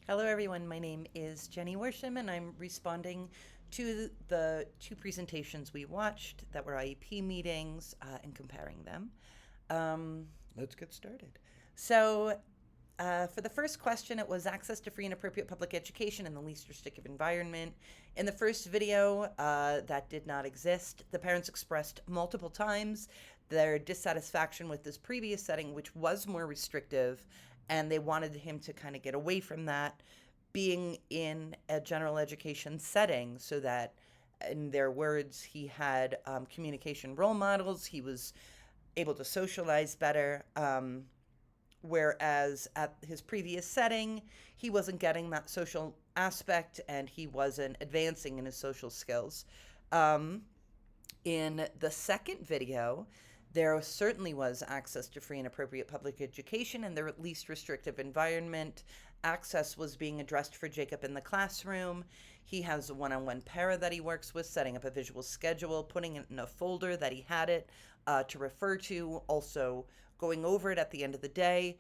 Hello, everyone. My name is Jenny Worsham, and I'm responding to the two presentations we watched that were IEP meetings and comparing them. Let's get started. For the first question, it was access to free and appropriate public education in the least restrictive environment. In the first video, that did not exist. The parents expressed multiple times their dissatisfaction with this previous setting, which was more restrictive, and they wanted him to kind of get away from that, being in a general education setting, so that, in their words, he had communication role models, he was able to socialize better. Whereas at his previous setting, he wasn't getting that social aspect and he wasn't advancing in his social skills. Um, in the second video, there certainly was access to free and appropriate public education in the least restrictive environment. Access was being addressed for Jacob in the classroom. He has a one-on-one para that he works with, setting up a visual schedule, putting it in a folder that he had it to refer to, also going over it at the end of the day.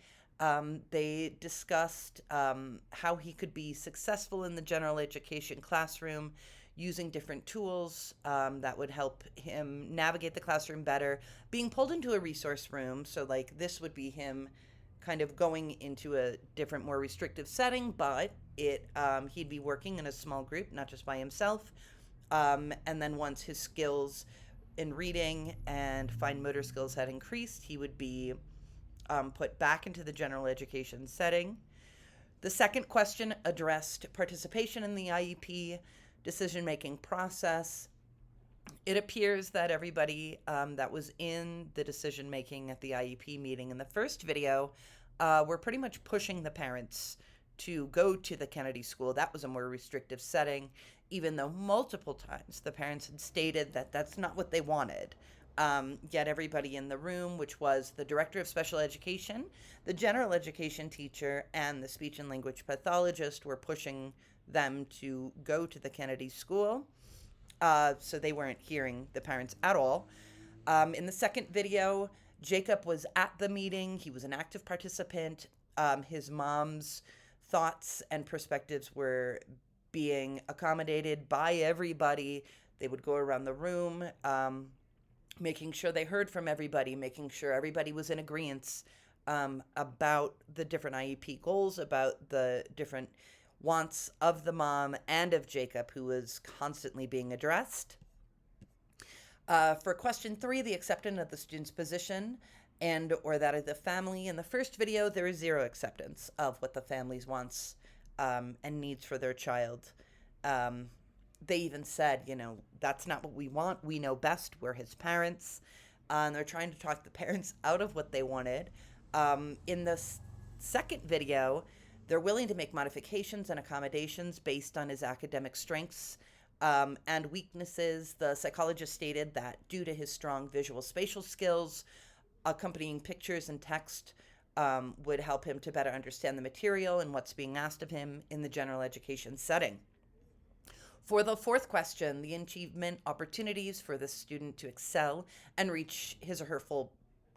They discussed how he could be successful in the general education classroom using different tools that would help him navigate the classroom better, being pulled into a resource room. So, like, this would be him kind of going into a different, more restrictive setting, but he'd be working in a small group, not just by himself. And then once his skills in reading and fine motor skills had increased, he would be put back into the general education setting. The second question addressed participation in the IEP decision-making process. It appears that everybody that was in the decision-making at the IEP meeting in the first video were pretty much pushing the parents to go to the Kennedy School. That was a more restrictive setting, even though multiple times the parents had stated that that's not what they wanted. Yet everybody in the room, which was the director of special education, the general education teacher, and the speech and language pathologist, were pushing them to go to the Kennedy School. So they weren't hearing the parents at all. In the second video, Jacob was at the meeting. He was an active participant. His mom's thoughts and perspectives were being accommodated by everybody. They would go around the room, making sure they heard from everybody, making sure everybody was in agreement about the different IEP goals, about the different wants of the mom and of Jacob, who was constantly being addressed. For question 3, the acceptance of the student's position and or that of the family. In the first video, there is zero acceptance of what the family's wants and needs for their child. They even said, that's not what we want. We know best. We're his parents. And they're trying to talk the parents out of what they wanted. In the second video, they're willing to make modifications and accommodations based on his academic strengths and weaknesses. The psychologist stated that due to his strong visual spatial skills, accompanying pictures and text would help him to better understand the material and what's being asked of him in the general education setting. For the fourth question, the achievement opportunities for the student to excel and reach his or her full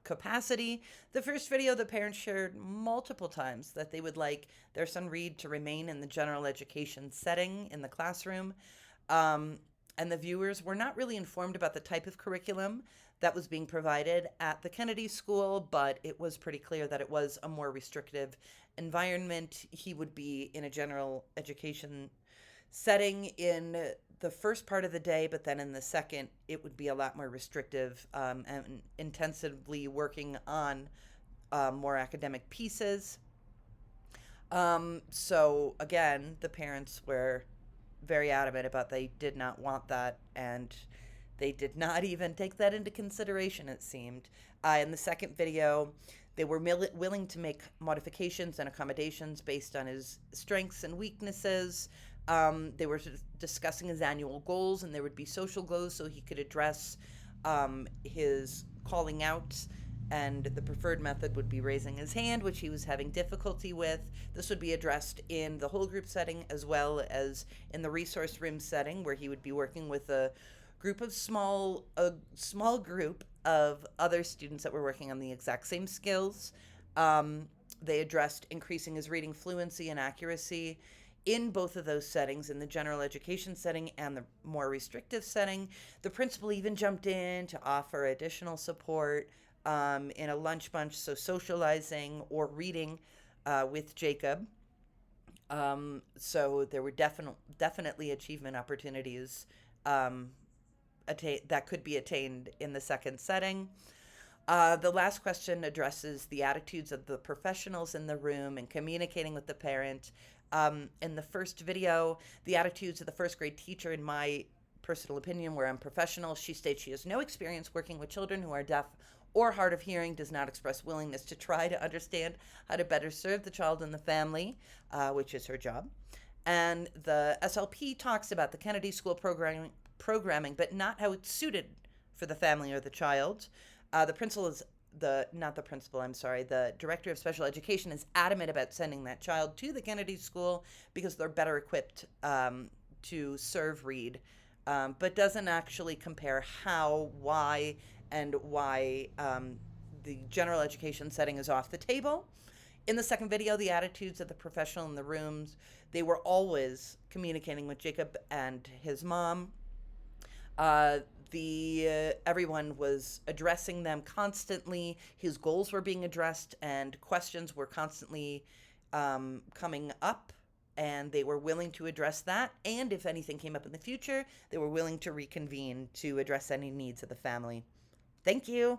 capacity. The first video, the parents shared multiple times that they would like their son Reed to remain in the general education setting in the classroom. And the viewers were not really informed about the type of curriculum that was being provided at the Kennedy School, but it was pretty clear that it was a more restrictive environment. He would be in a general education setting in the first part of the day, but then in the second, it would be a lot more restrictive and intensively working on more academic pieces. So again, the parents were very adamant about they did not want that, and they did not even take that into consideration, it seemed. In the second video, they were willing to make modifications and accommodations based on his strengths and weaknesses. They were discussing his annual goals, and there would be social goals so he could address his calling out, and the preferred method would be raising his hand, which he was having difficulty with. This would be addressed in the whole group setting as well as in the resource room setting, where he would be working with a small group of other students that were working on the exact same skills. They addressed increasing his reading fluency and accuracy in both of those settings, in the general education setting and the more restrictive setting. The principal even jumped in to offer additional support in a lunch bunch, so socializing or reading with Jacob. So there were definitely achievement opportunities um, that could be attained in the second setting. The last question addresses the attitudes of the professionals in the room and communicating with the parent. In the first video, the attitudes of the first grade teacher, in my personal opinion, were unprofessional. She states she has no experience working with children who are deaf or hard of hearing, does not express willingness to try to understand how to better serve the child and the family, which is her job. And the SLP talks about the Kennedy School programming, but not how it's suited for the family or the child. The principal is not the principal, I'm sorry, the director of special education is adamant about sending that child to the Kennedy School because they're better equipped to serve Reed, but doesn't actually compare how, why, and why the general education setting is off the table. In the second video, the attitudes of the professional in the rooms, they were always communicating with Jacob and his mom. Everyone was addressing them constantly. His goals were being addressed, and questions were constantly coming up, and they were willing to address that. And if anything came up in the future, they were willing to reconvene to address any needs of the family. Thank you.